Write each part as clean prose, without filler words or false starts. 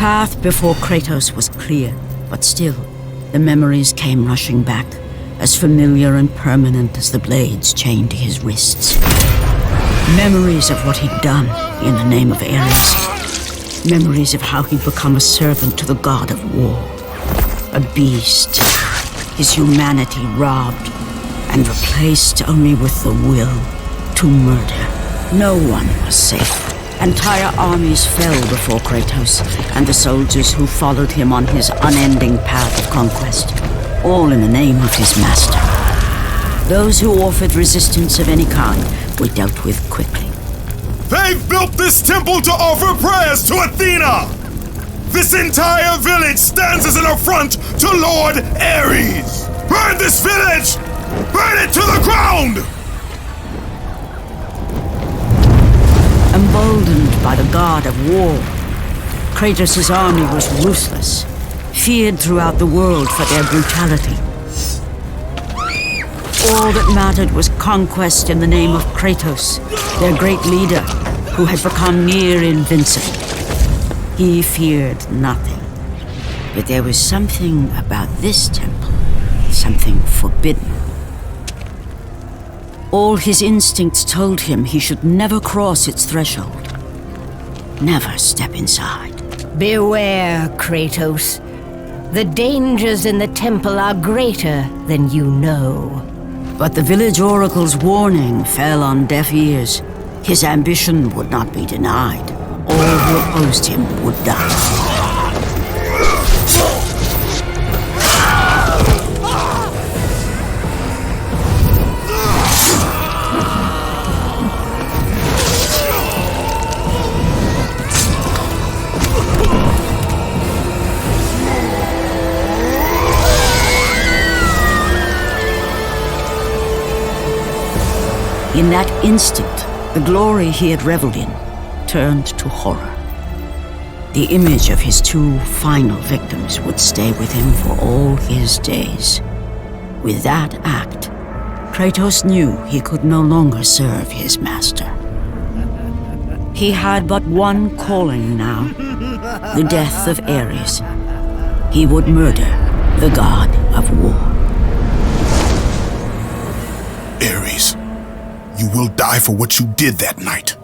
path before Kratos was clear, but still, the memories came rushing back, as familiar and permanent as the blades chained to his wrists. Memories of what he'd done in the name of Ares. Memories of how he'd become a servant to the god of war. A beast, his humanity robbed and replaced only with the will to murder. No one was safe. Entire armies fell before Kratos and the soldiers who followed him on his unending path of conquest, all in the name of his master. Those who offered resistance of any kind were dealt with quickly. They've built this temple to offer prayers to Athena! This entire village stands as an affront to Lord Ares! Burn this village! Burn it to the ground! Emboldened by the god of war, Kratos' army was ruthless, feared throughout the world for their brutality. All that mattered was conquest in the name of Kratos, their great leader, who had become near invincible. He feared nothing. But there was something about this temple, something forbidden. All his instincts told him he should never cross its threshold. Never step inside. Beware, Kratos. The dangers in the temple are greater than you know. But the village oracle's warning fell on deaf ears. His ambition would not be denied. All who opposed him would die. In that instant, the glory he had reveled in turned to horror. The image of his two final victims would stay with him for all his days. With that act, Kratos knew he could no longer serve his master. He had but one calling now, the death of Ares. He would murder the god of war. Ares, you will die for what you did that night.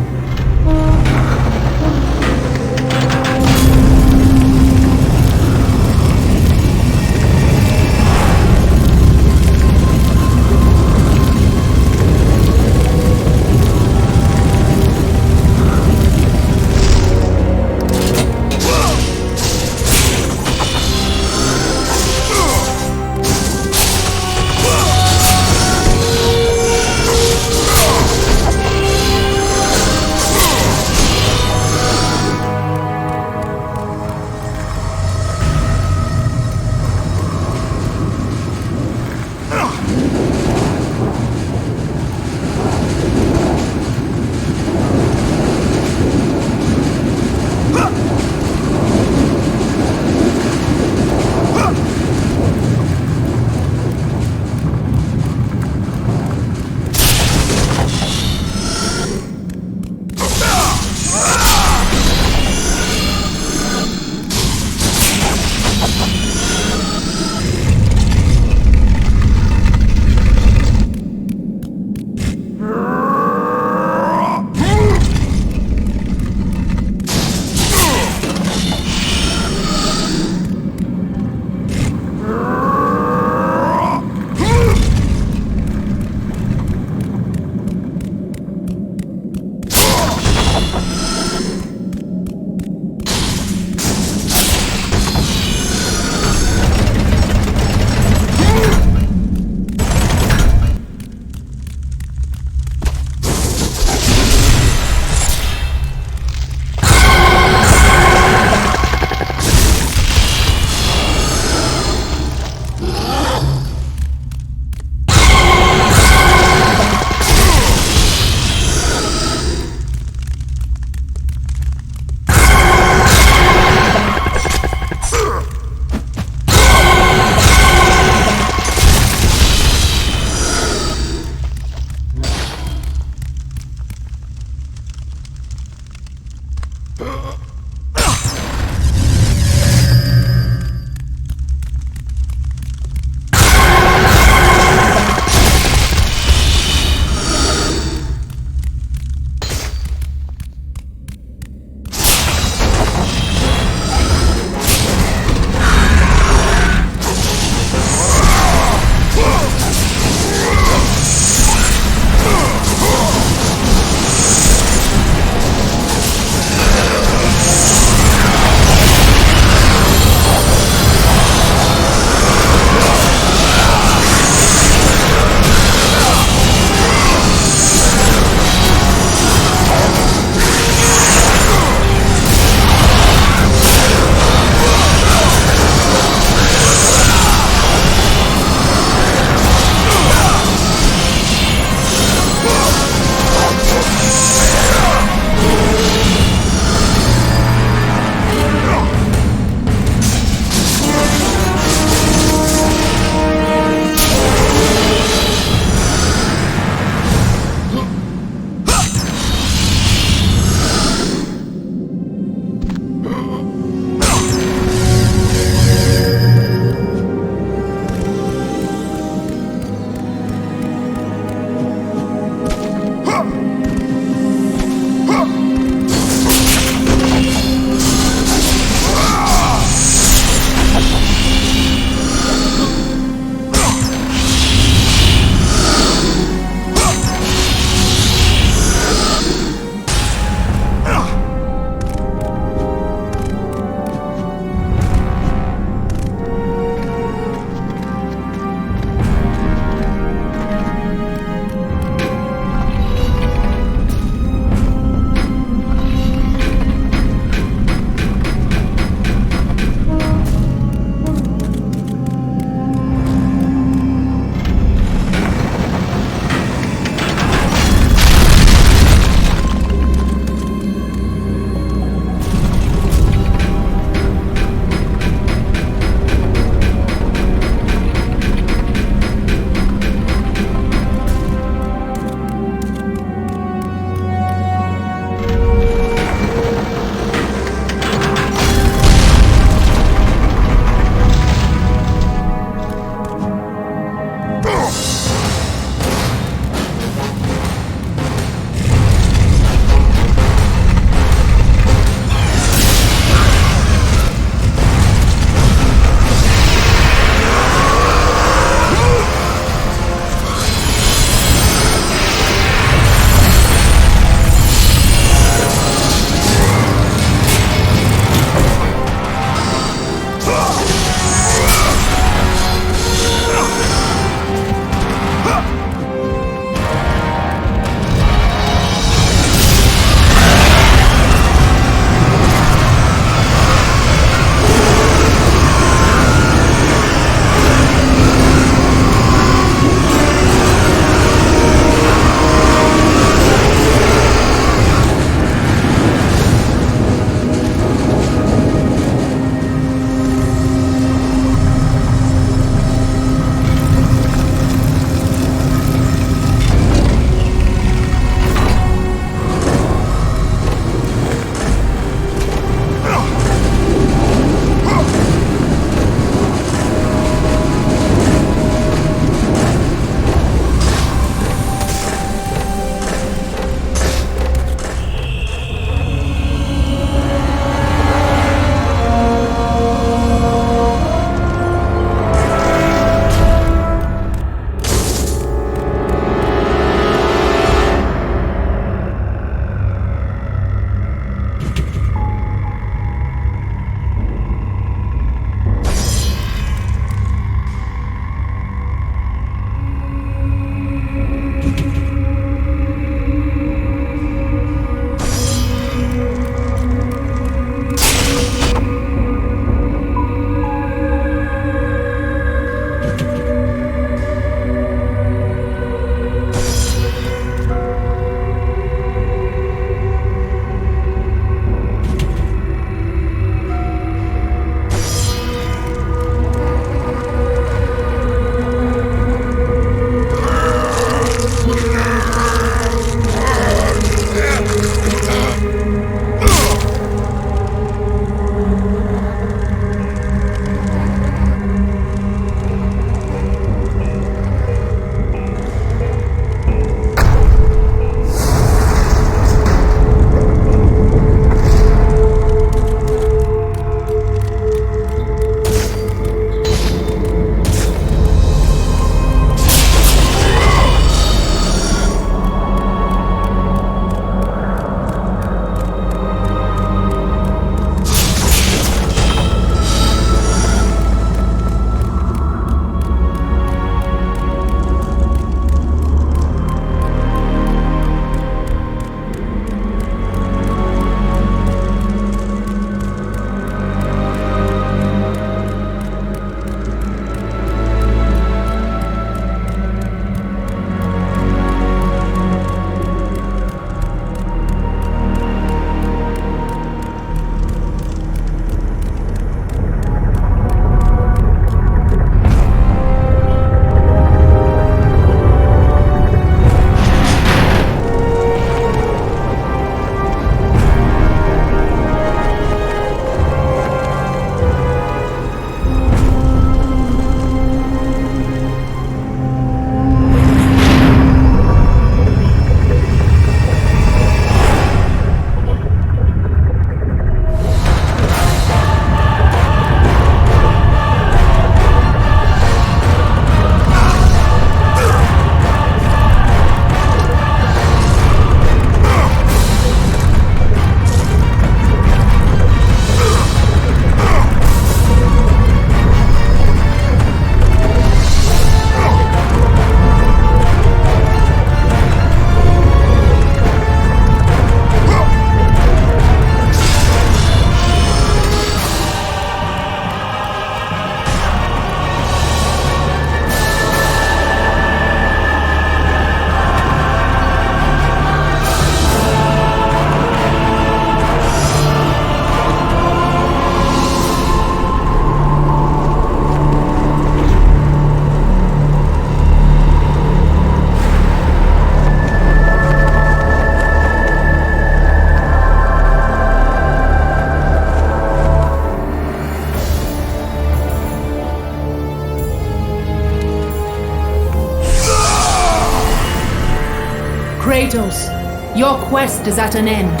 Kratos, your quest is at an end.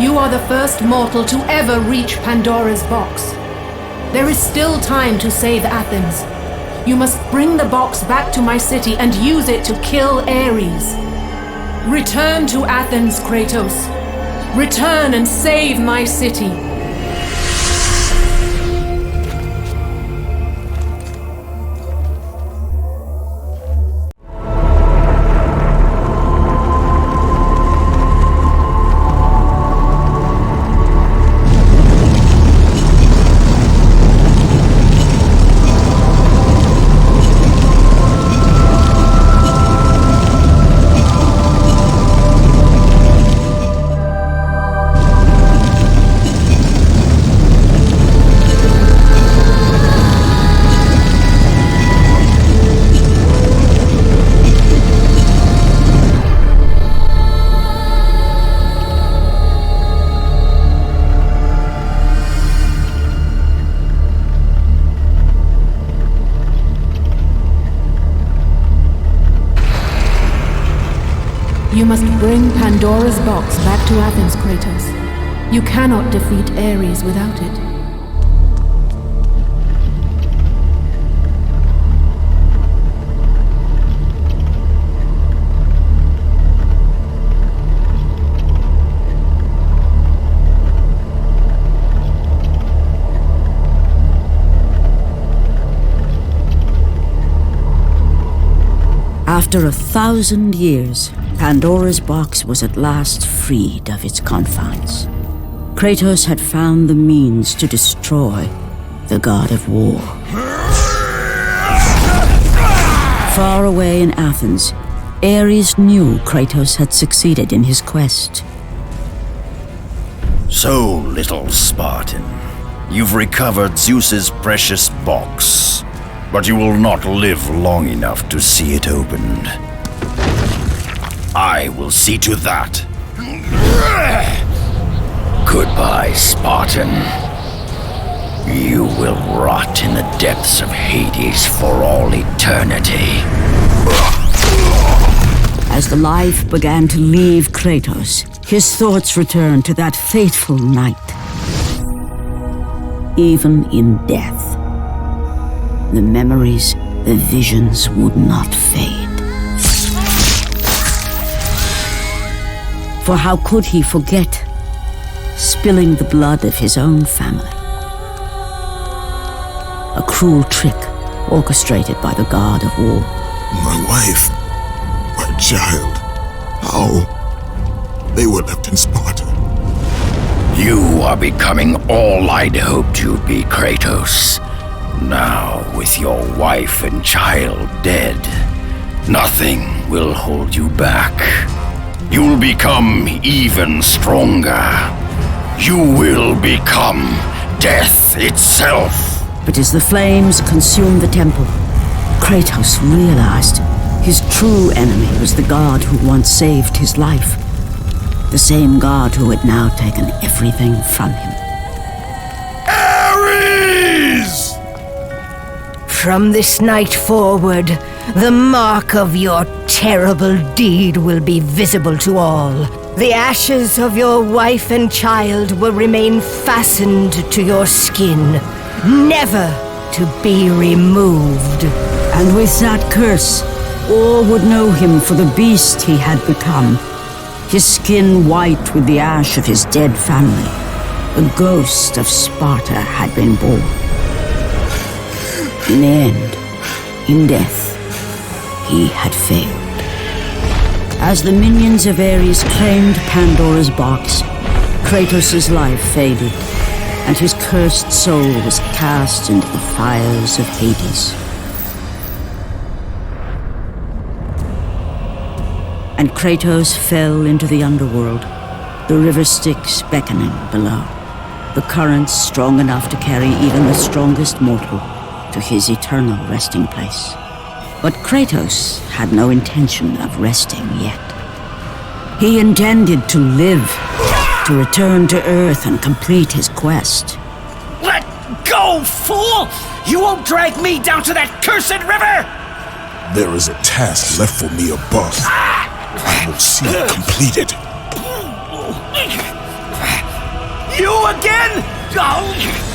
You are the first mortal to ever reach Pandora's box. There is still time to save Athens. You must bring the box back to my city and use it to kill Ares. Return to Athens, Kratos. Return and save my city. You must bring Pandora's box back to Athens, Kratos. You cannot defeat Ares without it. After 1,000 years, Pandora's box was at last freed of its confines. Kratos had found the means to destroy the god of war. Far away in Athens, Ares knew Kratos had succeeded in his quest. So, little Spartan, you've recovered Zeus's precious box, but you will not live long enough to see it opened. I will see to that. Goodbye, Spartan. You will rot in the depths of Hades for all eternity. As the life began to leave Kratos, his thoughts returned to that fateful night. Even in death, the memories, the visions would not fade. For how could he forget spilling the blood of his own family? A cruel trick orchestrated by the god of war. My wife, my child, how? They were left in Sparta. You are becoming all I'd hoped you'd be, Kratos. Now, with your wife and child dead, nothing will hold you back. You'll become even stronger. You will become death itself. But as the flames consumed the temple, Kratos realized his true enemy was the god who once saved his life. The same god who had now taken everything from him. Ares! From this night forward, the mark of your terrible deed will be visible to all. The ashes of your wife and child will remain fastened to your skin, never to be removed. And with that curse, all would know him for the beast he had become. His skin white with the ash of his dead family. The ghost of Sparta had been born. In the end, in death, he had failed. As the minions of Ares claimed Pandora's box, Kratos' life faded, and his cursed soul was cast into the fires of Hades. And Kratos fell into the underworld, the river Styx beckoning below, the currents strong enough to carry even the strongest mortal to his eternal resting place. But Kratos had no intention of resting yet. He intended to live, to return to Earth and complete his quest. Let go, fool! You won't drag me down to that cursed river! There is a task left for me above. I will see it completed. You again? Oh.